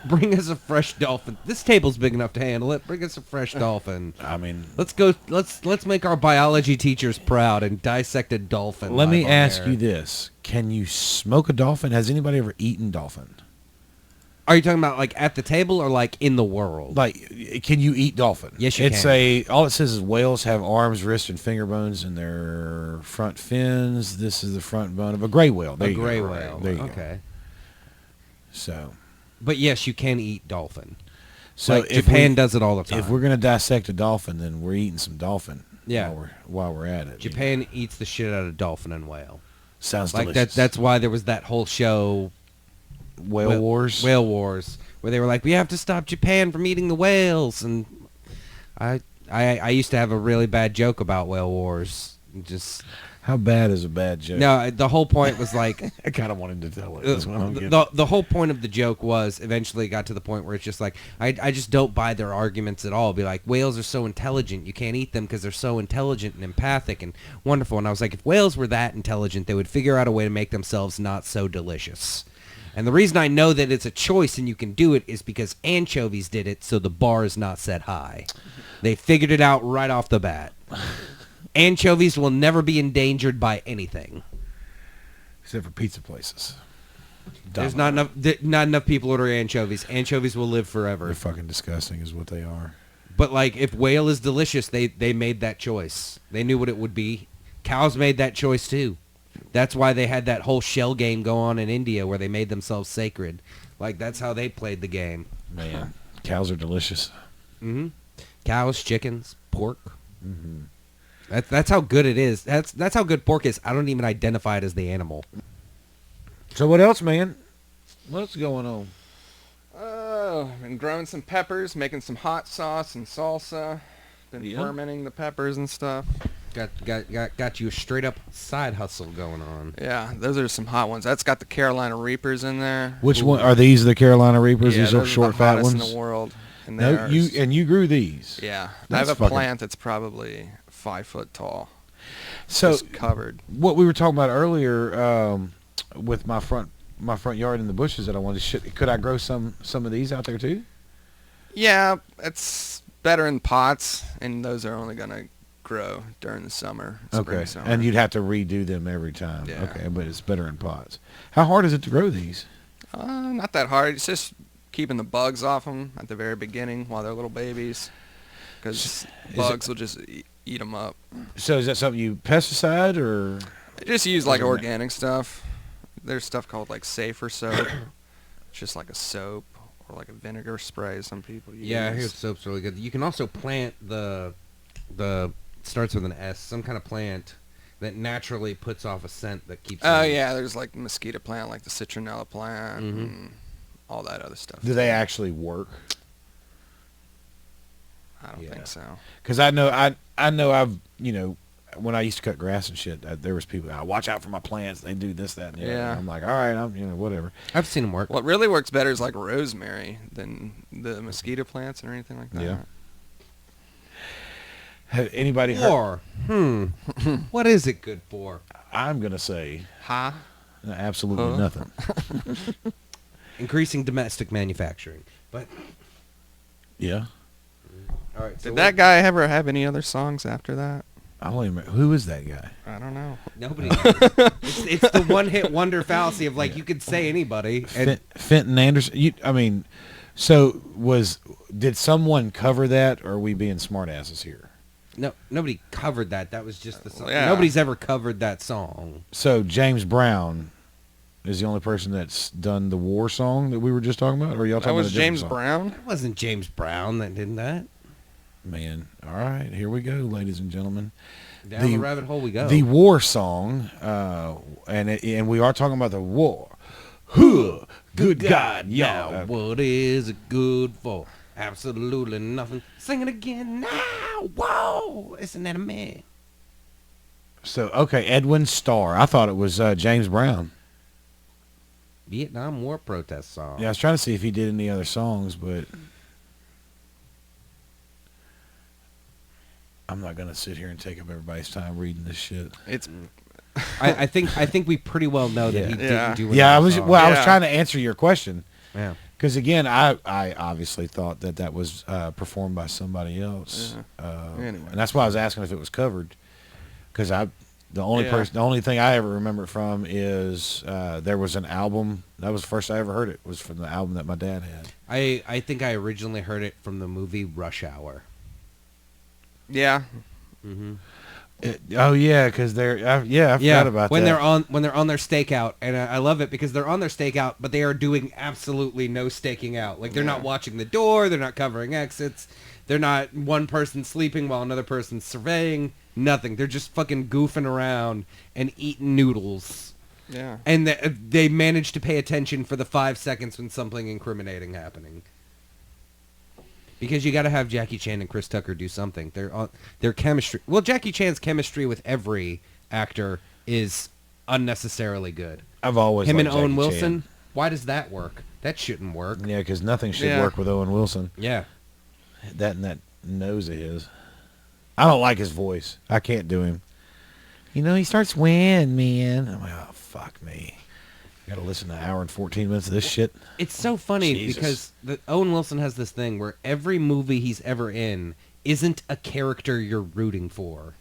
Speaker 1: Bring us a fresh dolphin. This table's big enough to handle it. Bring us a fresh dolphin.
Speaker 2: I mean,
Speaker 1: Let's go. Let's make our biology teachers proud and dissect a dolphin.
Speaker 2: let me
Speaker 1: live on
Speaker 2: ask
Speaker 1: air.
Speaker 2: you this: can you smoke a dolphin? Has anybody ever eaten dolphin?
Speaker 1: Are you talking about like at the table or like in the world?
Speaker 2: Like, can you eat dolphin?
Speaker 1: Yes, you
Speaker 2: it's
Speaker 1: can.
Speaker 2: all it says is whales have arms, wrists, and finger bones in their front fins. This is the front bone of a gray whale. There
Speaker 1: a
Speaker 2: you go.
Speaker 1: gray whale.
Speaker 2: There you go.
Speaker 1: Okay.
Speaker 2: So,
Speaker 1: But yes, you can eat dolphin.
Speaker 2: so
Speaker 1: Like
Speaker 2: if
Speaker 1: Japan does it all the time.
Speaker 2: If we're gonna dissect a dolphin, then we're eating some dolphin.
Speaker 1: Yeah.
Speaker 2: While we're at it.
Speaker 1: Japan eats the shit out of dolphin and whale.
Speaker 2: Sounds
Speaker 1: Like
Speaker 2: delicious.
Speaker 1: that's why there was that whole show
Speaker 2: Whale Wars.
Speaker 1: Whale Wars, where they were like, we have to stop Japan from eating the whales, and I used to have a really bad joke about Whale Wars. Just
Speaker 2: How bad is a bad joke?
Speaker 1: no, the whole point was like
Speaker 2: I kind of wanted to tell it. That's what I'm getting.
Speaker 1: the whole point of the joke was eventually it got to the point where it's just like I just don't buy their arguments at all. Be like, whales are so intelligent, you can't eat them because they're so intelligent and empathic and wonderful. And I was like, if whales were that intelligent, they would figure out a way to make themselves not so delicious. And the reason I know that it's a choice and you can do it is because anchovies did it, so the bar is not set high. They figured it out right off the bat. Anchovies will never be endangered by anything.
Speaker 2: Except for pizza places.
Speaker 1: There's not enough people order anchovies. Anchovies will live forever.
Speaker 2: They're fucking disgusting is what they are.
Speaker 1: But like, if whale is delicious, they made that choice. They knew what it would be. Cows made that choice too. That's why they had that whole shell game go on in India where they made themselves sacred. Like, that's how they played the game.
Speaker 2: Man, cows are delicious.
Speaker 1: Mm-hmm. Cows, chickens, pork.
Speaker 2: Mm-hmm.
Speaker 1: That's how good it is. That's how good pork is. I don't even identify it as the animal.
Speaker 2: So what else, man? What's going on?
Speaker 3: Been growing some peppers, making some hot sauce and salsa. Been
Speaker 2: Yeah.
Speaker 3: fermenting the peppers and stuff.
Speaker 1: Got you a straight up side hustle going on.
Speaker 3: Yeah, those are some hot ones. That's got the Carolina Reapers in there.
Speaker 2: Which one are these? The Carolina Reapers?
Speaker 3: Yeah,
Speaker 2: These are
Speaker 3: those
Speaker 2: short,
Speaker 3: the
Speaker 2: fat
Speaker 3: hottest
Speaker 2: ones.
Speaker 3: in the world. And
Speaker 2: No, you grew these.
Speaker 3: Yeah, I
Speaker 2: That's
Speaker 3: have a
Speaker 2: fucking-
Speaker 3: plant that's probably 5 foot tall.
Speaker 2: So
Speaker 3: Just covered.
Speaker 2: what we were talking about earlier with my front yard in the bushes that I wanted to could I grow some of these out there too?
Speaker 3: Yeah, it's better in pots, and those are only gonna grow during the summer. Spring, summer.
Speaker 2: And you'd have to redo them every time.
Speaker 3: Yeah.
Speaker 2: Okay, but it's better in pots. How hard is it to grow these?
Speaker 3: Not that hard. It's just keeping the bugs off them at the very beginning while they're little babies, because bugs will just eat them up.
Speaker 2: So is that something you pesticide or?
Speaker 3: I just use like organic stuff. There's stuff called like Safer soap. It's just like a soap or like a vinegar spray some people use.
Speaker 1: Yeah, I hear soap's really good. You can also plant the starts with an S, some kind of plant that naturally puts off a scent that keeps.
Speaker 3: Oh yeah, there's like the mosquito plant, like the citronella plant, and all that other stuff.
Speaker 2: Do they actually work?
Speaker 3: I don't think so.
Speaker 2: Because I know I've when I used to cut grass and shit, there was people, watch out for my plants. They do this, that, and the other.
Speaker 3: Yeah.
Speaker 2: I'm like, all right, I'm whatever.
Speaker 1: I've seen them work.
Speaker 3: What really works better is like rosemary than the mosquito plants or anything like that.
Speaker 2: Yeah. Have anybody heard?
Speaker 1: What is it good for?
Speaker 2: I'm gonna say
Speaker 3: Huh?
Speaker 2: absolutely nothing.
Speaker 1: Increasing domestic manufacturing. But
Speaker 2: Yeah.
Speaker 1: all right. So
Speaker 3: Did that guy ever have any other songs after that?
Speaker 2: I don't even remember. Who is that guy?
Speaker 3: I don't know.
Speaker 1: Nobody knows. It's the one-hit wonder fallacy of like you could say anybody. And
Speaker 2: Fenton Anderson. Did someone cover that, or are we being smartasses here?
Speaker 1: no, nobody covered that. That was just the song.
Speaker 3: Yeah.
Speaker 1: Nobody's ever covered that song.
Speaker 2: So James Brown is the only person that's done the war song that we were just talking about, or are y'all
Speaker 3: That
Speaker 2: talking
Speaker 3: was
Speaker 2: about a different
Speaker 3: James
Speaker 2: song?
Speaker 3: Brown?
Speaker 1: It wasn't James Brown that did that.
Speaker 2: Man, all right, here we go, ladies and gentlemen.
Speaker 1: Down the rabbit hole we go.
Speaker 2: The war song, and we are talking about the war. Huh, good God,
Speaker 1: Now,
Speaker 2: y'all.
Speaker 1: what is it good for? Absolutely nothing. Sing it again now. Whoa, isn't that a man?
Speaker 2: So, okay, Edwin Starr. I thought it was James Brown.
Speaker 1: Vietnam War protest song.
Speaker 2: Yeah, I was trying to see if he did any other songs, but I'm not going to sit here and take up everybody's time reading this shit.
Speaker 3: It's
Speaker 1: I think we pretty well know that he
Speaker 3: Yeah.
Speaker 1: didn't do
Speaker 2: Yeah, I
Speaker 1: another
Speaker 2: was
Speaker 1: song.
Speaker 2: I was
Speaker 3: Yeah.
Speaker 2: trying to answer your question.
Speaker 1: Yeah.
Speaker 2: Because again, I obviously thought that was performed by somebody else,
Speaker 3: Anyway.
Speaker 2: and that's why I was asking if it was covered. Because the only thing I ever remember it from is there was an album. That was the first I ever heard it. Was from the album that my dad had.
Speaker 1: I think I originally heard it from the movie Rush Hour.
Speaker 3: yeah.
Speaker 1: Mm-hmm.
Speaker 2: Oh yeah, because I forgot about
Speaker 1: when
Speaker 2: that.
Speaker 1: they're on their stakeout, and I love it because they're on their stakeout, but they are doing absolutely no staking out. Like they're not watching the door, they're not covering exits, they're not one person sleeping while another person's surveying. Nothing. They're just fucking goofing around and eating noodles.
Speaker 3: Yeah.
Speaker 1: And they manage to pay attention for the 5 seconds when something incriminating happening. Because you got to have Jackie Chan and Chris Tucker do something. Their chemistry. Well, Jackie Chan's chemistry with every actor is unnecessarily good.
Speaker 2: I've always
Speaker 1: Him and
Speaker 2: liked
Speaker 1: Owen
Speaker 2: Jackie
Speaker 1: Wilson.
Speaker 2: Chan.
Speaker 1: Why does that work? That shouldn't work.
Speaker 2: Yeah, because nothing should
Speaker 3: Yeah.
Speaker 2: work with Owen Wilson.
Speaker 1: Yeah.
Speaker 2: That and that nose of his. I don't like his voice. I can't do him. He starts when, man. I'm like, oh, fuck me. I got to listen to an hour and 14 minutes of this shit.
Speaker 1: It's so funny
Speaker 2: Jesus.
Speaker 1: because Owen Wilson has this thing where every movie he's ever in isn't a character you're rooting for.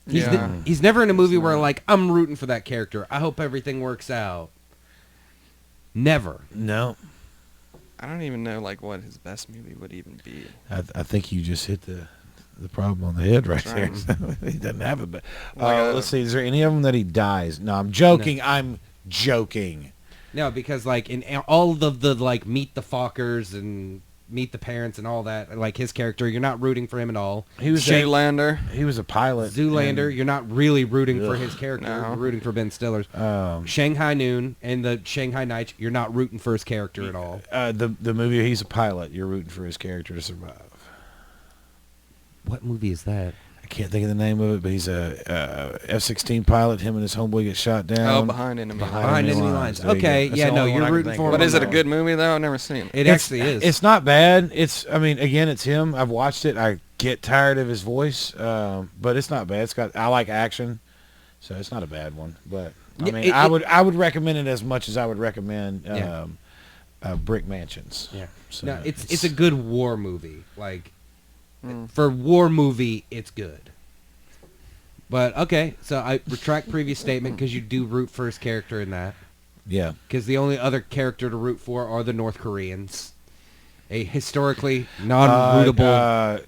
Speaker 1: He's never in a movie where like I'm rooting for that character. I hope everything works out. Never.
Speaker 2: No.
Speaker 3: I don't even know like what his best movie would even be.
Speaker 2: I think you just hit the problem on the head right there.
Speaker 3: Trying.
Speaker 2: He doesn't have it. But
Speaker 3: Like
Speaker 2: let's see. Is there any of them that he dies? No, I'm joking. No. I'm joking.
Speaker 1: No, because like in all of the like Meet the Fockers and Meet the Parents and all that, like his character, you're not rooting for him at all.
Speaker 2: He was
Speaker 3: Zoolander.
Speaker 2: He was a pilot.
Speaker 1: Zoolander, you're not really rooting for his character.
Speaker 3: No.
Speaker 1: You're rooting for Ben Stiller's. Shanghai Noon and the Shanghai Nights, you're not rooting for his character at all.
Speaker 2: The movie, he's a pilot. You're rooting for his character to survive.
Speaker 1: What movie is that?
Speaker 2: I can't think of the name of it, but he's a F-16 pilot. Him and his homeboy get shot down.
Speaker 3: Oh, Behind Enemy Lines.
Speaker 1: Behind Enemy Lines.
Speaker 2: There you
Speaker 1: Okay,
Speaker 2: go. That's
Speaker 1: yeah,
Speaker 2: the
Speaker 1: no,
Speaker 2: only one
Speaker 1: you're
Speaker 2: I can
Speaker 1: rooting
Speaker 2: think
Speaker 1: for
Speaker 2: of.
Speaker 1: him.
Speaker 3: But is it a
Speaker 1: No.
Speaker 3: good movie though? I've never seen it.
Speaker 1: It actually is.
Speaker 2: It's not bad. It's him. I've watched it. I get tired of his voice, but it's not bad. I like action, so it's not a bad one. But I would recommend it as much as I would recommend Brick Mansions.
Speaker 1: Yeah.
Speaker 2: So
Speaker 1: No, it's a good war movie. Like for war movie, it's good. But okay, so I retract previous statement because you do root for his character in that.
Speaker 2: Yeah.
Speaker 1: Because the only other character to root for are the North Koreans, a historically non-rootable.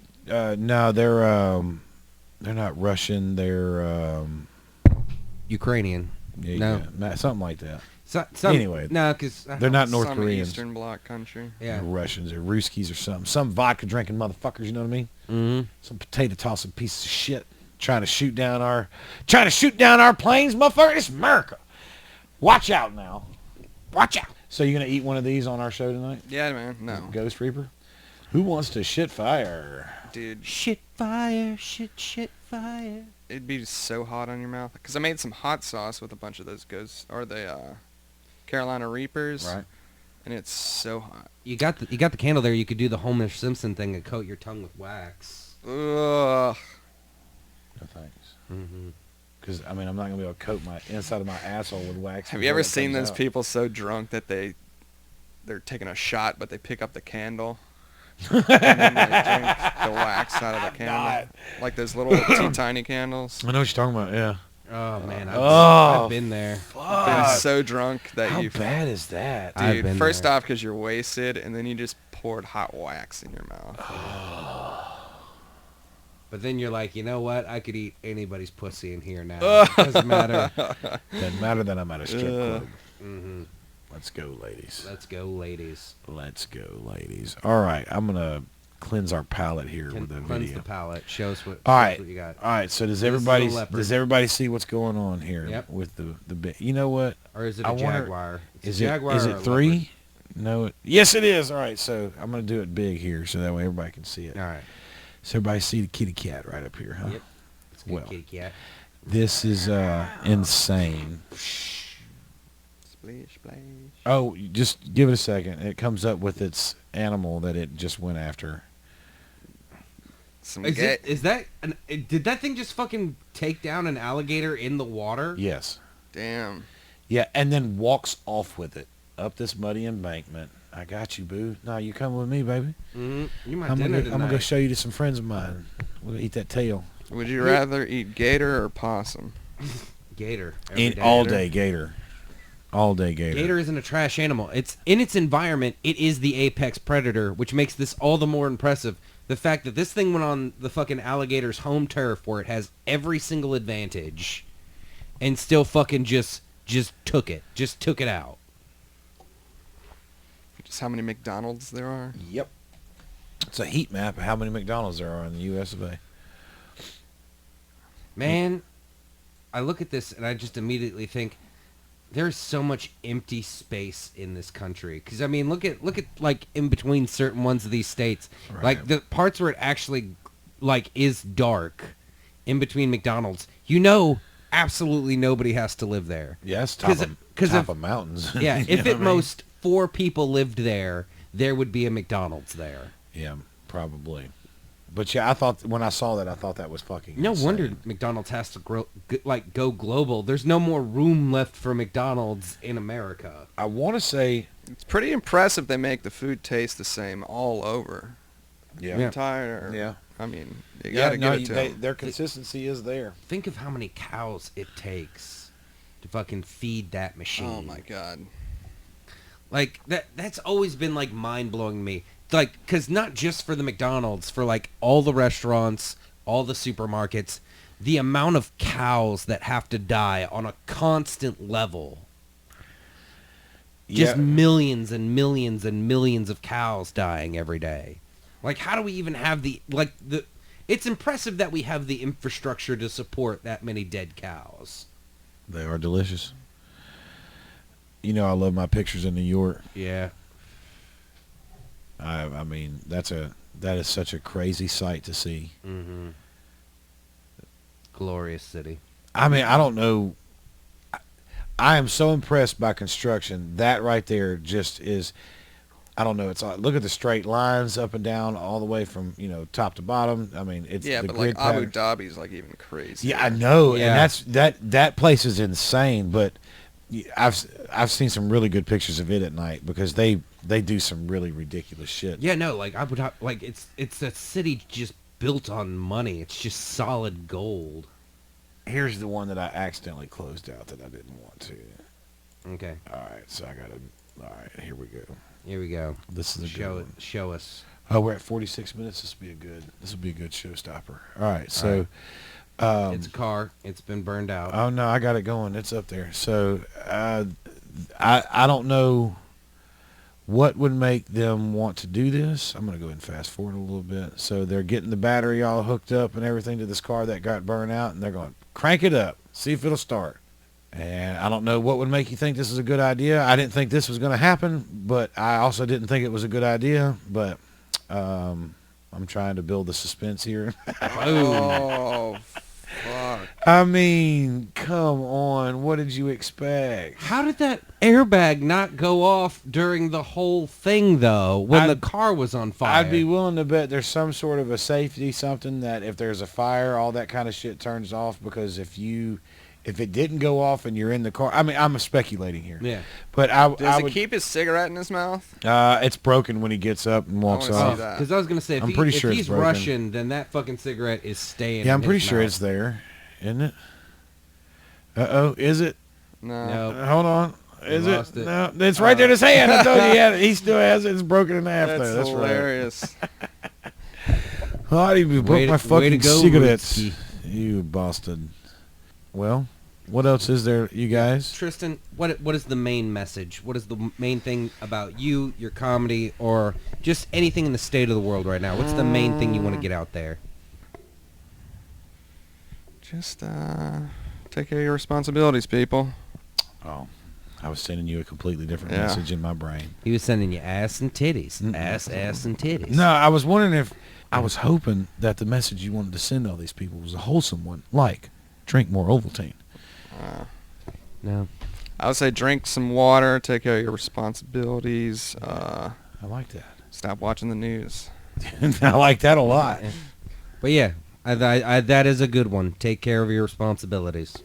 Speaker 2: No, they're not Russian. They're
Speaker 1: Ukrainian.
Speaker 2: yeah, something like that.
Speaker 1: Anyway, no, because
Speaker 2: They're not North
Speaker 3: Some
Speaker 2: Koreans.
Speaker 3: Eastern Bloc country.
Speaker 1: Yeah.
Speaker 2: They're Russians or Ruskies or something. Some vodka drinking motherfuckers. You know what I mean?
Speaker 1: Mm-hmm.
Speaker 2: Some potato tossing pieces of shit. trying to shoot down our planes, motherfucker. It's America. Watch out now. Watch out. So you gonna eat one of these on our show tonight?
Speaker 3: Yeah, man. No.
Speaker 2: Ghost Reaper. Who wants to shit fire?
Speaker 3: Dude.
Speaker 1: Shit fire, shit fire.
Speaker 3: It'd be so hot on your mouth. Because I made some hot sauce with a bunch of those ghosts, or the Carolina Reapers.
Speaker 2: Right.
Speaker 3: And it's so hot.
Speaker 1: You got the candle there. You could do the Homer Simpson thing and coat your tongue with wax.
Speaker 3: Ugh.
Speaker 2: No thanks.
Speaker 1: Mm-hmm.
Speaker 2: Because, I mean, I'm not going to be able to coat my inside of my asshole with wax.
Speaker 3: Have you ever seen those people so drunk that they're taking a shot, but they pick up the candle? And then they drink the wax out of the candle.
Speaker 2: Not.
Speaker 3: Like those little tiny candles.
Speaker 2: I know what you're talking about, yeah.
Speaker 1: Oh, man.
Speaker 2: Oh,
Speaker 1: I've been there.
Speaker 3: Been so drunk that
Speaker 2: How
Speaker 3: you...
Speaker 2: bad is that?
Speaker 1: I've
Speaker 3: Dude,
Speaker 1: been
Speaker 3: first
Speaker 1: there.
Speaker 3: off, because you're wasted, and then you just poured hot wax in your mouth.
Speaker 1: But then you're like, you know what? I could eat anybody's pussy in here now. It doesn't matter.
Speaker 2: Doesn't matter that I'm at a strip club.
Speaker 1: Mm-hmm.
Speaker 2: Let's go, ladies.
Speaker 1: Let's go, ladies.
Speaker 2: Let's go, ladies. All right, I'm going to cleanse our palate here with the
Speaker 1: Cleanse
Speaker 2: video.
Speaker 1: the palate. Show us what,
Speaker 2: All right.
Speaker 1: what you got.
Speaker 2: All right, so does
Speaker 1: This is a
Speaker 2: everybody
Speaker 1: leopard.
Speaker 2: see what's going on here
Speaker 1: Yep.
Speaker 2: with the bit? You know what?
Speaker 1: Or is it a
Speaker 2: I wonder-
Speaker 1: jaguar? It's
Speaker 2: Is
Speaker 1: a
Speaker 2: it
Speaker 1: jaguar
Speaker 2: is
Speaker 1: or
Speaker 2: it
Speaker 1: a
Speaker 2: 3? No. Yes, it is. All right, so I'm going to do it big here so that way everybody can see it.
Speaker 1: leopard? All right.
Speaker 2: So everybody see the kitty cat right up here, huh?
Speaker 1: Yep. It's a good
Speaker 2: Well.
Speaker 1: kitty cat.
Speaker 2: This is insane.
Speaker 3: Splish, splash.
Speaker 2: Oh, just give it a second. It comes up with its animal that it just went after.
Speaker 3: Some
Speaker 1: Is,
Speaker 3: gay...
Speaker 1: is that... did that thing just fucking take down an alligator in the water?
Speaker 2: Yes.
Speaker 3: Damn.
Speaker 2: Yeah, and then walks off with it up this muddy embankment. I got you, boo. No, you coming with me, baby.
Speaker 1: Mm-hmm. You might
Speaker 2: I'm
Speaker 1: dinner
Speaker 2: gonna
Speaker 1: tonight.
Speaker 2: go show you to some friends of mine. We'll eat that tail.
Speaker 3: Would you rather eat gator or possum?
Speaker 1: Gator. every
Speaker 2: Eat
Speaker 1: day.
Speaker 2: all day gator. All day gator.
Speaker 1: Gator isn't a trash animal. It's in its environment. It is the apex predator, which makes this all the more impressive. The fact that this thing went on the fucking alligator's home turf, where it has every single advantage, and still fucking just took it. Just took it out.
Speaker 3: Just how many McDonald's there are?
Speaker 2: Yep. It's a heat map of how many McDonald's there are in the U.S. of A.
Speaker 1: Man, I look at this and I just immediately think there's so much empty space in this country. Because I mean, look at like in between certain ones of these states,
Speaker 2: Right.
Speaker 1: like the parts where it actually like is dark, in between McDonald's. You know, absolutely nobody has to live there.
Speaker 2: Yes,
Speaker 1: 'Cause
Speaker 2: top
Speaker 1: of-
Speaker 2: of mountains.
Speaker 1: Yeah,
Speaker 2: You
Speaker 1: if
Speaker 2: know
Speaker 1: at
Speaker 2: what I mean?
Speaker 1: most 4 people lived there, there would be a McDonald's there.
Speaker 2: Yeah, probably. But yeah, I thought when I saw that, I thought that was fucking
Speaker 1: No
Speaker 2: insane.
Speaker 1: wonder McDonald's has to go global. There's no more room left for McDonald's in America.
Speaker 2: I want to say,
Speaker 3: It's pretty impressive they make the food taste the same all over.
Speaker 2: yeah,
Speaker 1: Yeah.
Speaker 3: Entire.
Speaker 2: yeah.
Speaker 3: I mean, you
Speaker 2: Yeah,
Speaker 3: gotta
Speaker 2: no,
Speaker 3: give it to 'em.
Speaker 2: their consistency is there.
Speaker 1: Think of how many cows it takes to fucking feed that machine.
Speaker 3: Oh my god.
Speaker 1: Like that's always been like mind-blowing to me. Like, cuz not just for the McDonald's, for like all the restaurants, all the supermarkets, the amount of cows that have to die on a constant level. Just
Speaker 2: Yeah.
Speaker 1: millions and millions and millions of cows dying every day. Like, how do we even have it's impressive that we have the infrastructure to support that many dead cows.
Speaker 2: They are delicious. You know, I love my pictures in New York.
Speaker 1: Yeah.
Speaker 2: I mean, that is such a crazy sight to see.
Speaker 1: Mm-hmm. Glorious city.
Speaker 2: I mean, I don't know. I am so impressed by construction. That right there just is, I don't know. It's like, look at the straight lines up and down all the way from, top to bottom. I mean, it's
Speaker 3: Yeah,
Speaker 2: the
Speaker 3: but
Speaker 2: grid
Speaker 3: like Abu
Speaker 2: pattern.
Speaker 3: Dhabi's like even crazy.
Speaker 2: Yeah, I know,
Speaker 1: Yeah.
Speaker 2: and that place is insane. But I've seen some really good pictures of it at night because they do some really ridiculous shit.
Speaker 1: Yeah, no, like I would like it's a city just built on money. It's just solid gold.
Speaker 2: Here's the one that I accidentally closed out that I didn't want to.
Speaker 1: Okay,
Speaker 2: All right, so I gotta. All right, here we go.
Speaker 1: here we go.
Speaker 2: This is a good one.
Speaker 1: Show us.
Speaker 2: Oh, we're at 46 minutes. This will be a good showstopper. All right, so.
Speaker 1: It's a car. It's been burned out.
Speaker 2: Oh no, I got it going. It's up there. So I don't know what would make them want to do this? I'm going to go ahead and fast forward a little bit. So they're getting the battery all hooked up and everything to this car that got burned out, and they're going, crank it up, see if it'll start. And I don't know what would make you think this is a good idea. I didn't think this was going to happen, but I also didn't think it was a good idea. But I'm trying to build the suspense here.
Speaker 3: Oh, fuck.
Speaker 2: I mean, come on. What did you expect?
Speaker 1: How did that airbag not go off during the whole thing, though, when the car was on fire?
Speaker 2: I'd be willing to bet there's some sort of a safety, something that if there's a fire, all that kind of shit turns off, because if it didn't go off and you're in the car, I mean, I'm speculating here.
Speaker 1: Yeah.
Speaker 2: But
Speaker 3: Does he keep his cigarette in his mouth?
Speaker 2: It's broken when he gets up and walks
Speaker 3: wanna see
Speaker 2: off.
Speaker 3: that.
Speaker 1: Because I was going to say,
Speaker 2: I'm pretty sure
Speaker 1: if
Speaker 2: it's
Speaker 1: he's
Speaker 2: broken.
Speaker 1: Russian, then that fucking cigarette is staying
Speaker 2: Yeah, I'm
Speaker 1: in
Speaker 2: pretty
Speaker 1: his
Speaker 2: sure
Speaker 1: mouth.
Speaker 2: it's there, isn't it? Uh-oh, is it?
Speaker 3: No.
Speaker 1: No.
Speaker 2: Hold on. Is it?
Speaker 1: lost it.
Speaker 2: No, it's right there in his hand. I told you he still has it. It's broken in half.
Speaker 3: That's
Speaker 2: though. That's
Speaker 3: hilarious.
Speaker 2: right. Oh, I didn't even broke my
Speaker 1: way
Speaker 2: fucking
Speaker 1: to go,
Speaker 2: cigarettes.
Speaker 1: Rutsky.
Speaker 2: You bastard. Well, what else is there, you guys?
Speaker 1: Tristan, what is the main message? What is the main thing about you, your comedy, or just anything in the state of the world right now? What's the main thing you want to get out there?
Speaker 3: Just take care of your responsibilities, people.
Speaker 2: Oh, I was sending you a completely different
Speaker 3: Yeah.
Speaker 2: message in my brain.
Speaker 1: He was sending you ass and titties. Ass and titties.
Speaker 2: No, I was wondering if I was hoping that the message you wanted to send all these people was a wholesome one, like drink more Ovaltine.
Speaker 1: No.
Speaker 3: I would say drink some water, take care of your responsibilities,
Speaker 2: I like that.
Speaker 3: stop watching the news.
Speaker 2: I like that a lot.
Speaker 1: But yeah, I that is a good one. Take care of your responsibilities.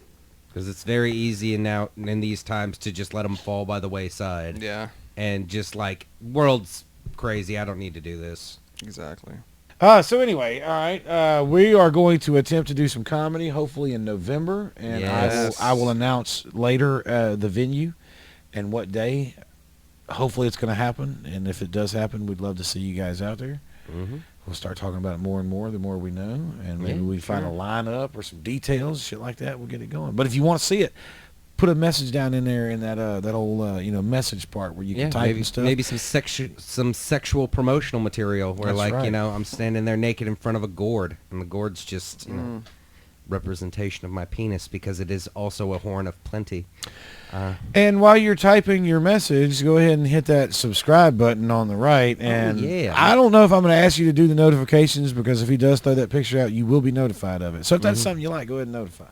Speaker 1: Because it's very easy in these times to just let them fall by the wayside.
Speaker 3: Yeah,
Speaker 1: And just like, world's crazy, I don't need to do this.
Speaker 3: exactly.
Speaker 2: So anyway, all right, we are going to attempt to do some comedy, hopefully in November, and
Speaker 3: Yes.
Speaker 2: I will announce later the venue and what day. Hopefully it's going to happen, and if it does happen, we'd love to see you guys out there.
Speaker 1: Mm-hmm.
Speaker 2: We'll start talking about it more and more the more we know, and maybe
Speaker 1: Yeah,
Speaker 2: we find a
Speaker 1: sure.
Speaker 2: lineup or some details, shit like that. We'll get it going. But if you want to see it, put a message down in there in that that old message part where you can type
Speaker 1: maybe,
Speaker 2: and stuff.
Speaker 1: maybe some sexual promotional material where,
Speaker 2: That's
Speaker 1: like,
Speaker 2: right.
Speaker 1: I'm standing there naked in front of a gourd, and the gourd's just representation of my penis because it is also a horn of plenty.
Speaker 2: And while you're typing your message, go ahead and hit that subscribe button on the right. And
Speaker 1: yeah.
Speaker 2: I don't know if I'm going to ask you to do the notifications, because if he does throw that picture out, you will be notified of it. So if that's something you like, go ahead and notify.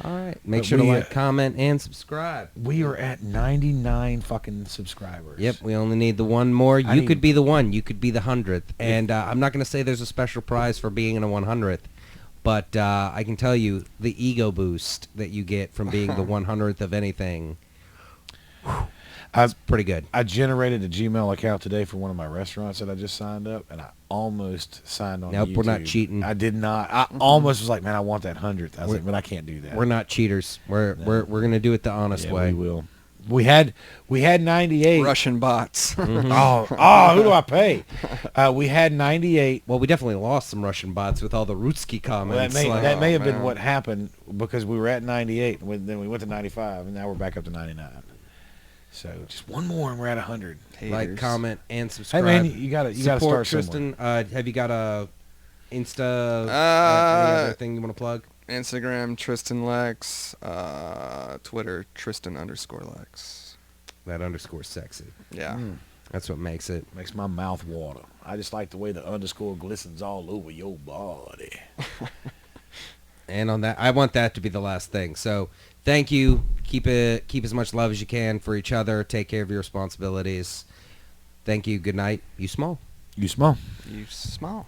Speaker 1: All right. Make
Speaker 2: But
Speaker 1: sure to
Speaker 2: we,
Speaker 1: like, comment, and subscribe.
Speaker 2: We are at 99 fucking subscribers.
Speaker 1: Yep, we only need the one more.
Speaker 2: I
Speaker 1: You
Speaker 2: need-
Speaker 1: could be the one. You could be the 100th. And I'm not going to say there's a special prize for being in a 100th, but I can tell you the ego boost that you get from being the 100th of anything. That's pretty good.
Speaker 2: I generated a Gmail account today for one of my restaurants that I just signed up, and I almost signed on
Speaker 1: Nope,
Speaker 2: YouTube.
Speaker 1: we're not cheating.
Speaker 2: I did not. I almost was like, man, I want that 100th. I was like, but I can't do that.
Speaker 1: We're not cheaters. We're going to do it the honest
Speaker 2: Yeah,
Speaker 1: way.
Speaker 2: we will. We had 98.
Speaker 3: Russian bots.
Speaker 2: Oh, who do I pay? We had 98.
Speaker 1: Well, we definitely lost some Russian bots with all the Rutsky
Speaker 2: Well,
Speaker 1: comments.
Speaker 2: that may have been
Speaker 3: man.
Speaker 2: what happened, because we were at 98, and then we went to 95, and now we're back up to 99. So just one more, and we're at 100.
Speaker 1: like,
Speaker 3: Haters.
Speaker 1: comment, and
Speaker 2: Hey
Speaker 1: subscribe.
Speaker 2: man, you got to
Speaker 1: Support
Speaker 2: start somewhere.
Speaker 1: Tristan. Have you got a Insta? Any other thing you want to plug?
Speaker 3: Instagram, Tristan Lex. Twitter, Tristan_Lex.
Speaker 1: That underscore sexy.
Speaker 3: Yeah.
Speaker 1: That's what makes it.
Speaker 2: Makes my mouth water. I just like the way the underscore glistens all over your body.
Speaker 1: And on that, I want that to be the last thing. So thank you. Keep as much love as you can for each other. Take care of your responsibilities. Thank you. Good night. You small.
Speaker 2: You smell.
Speaker 3: You small.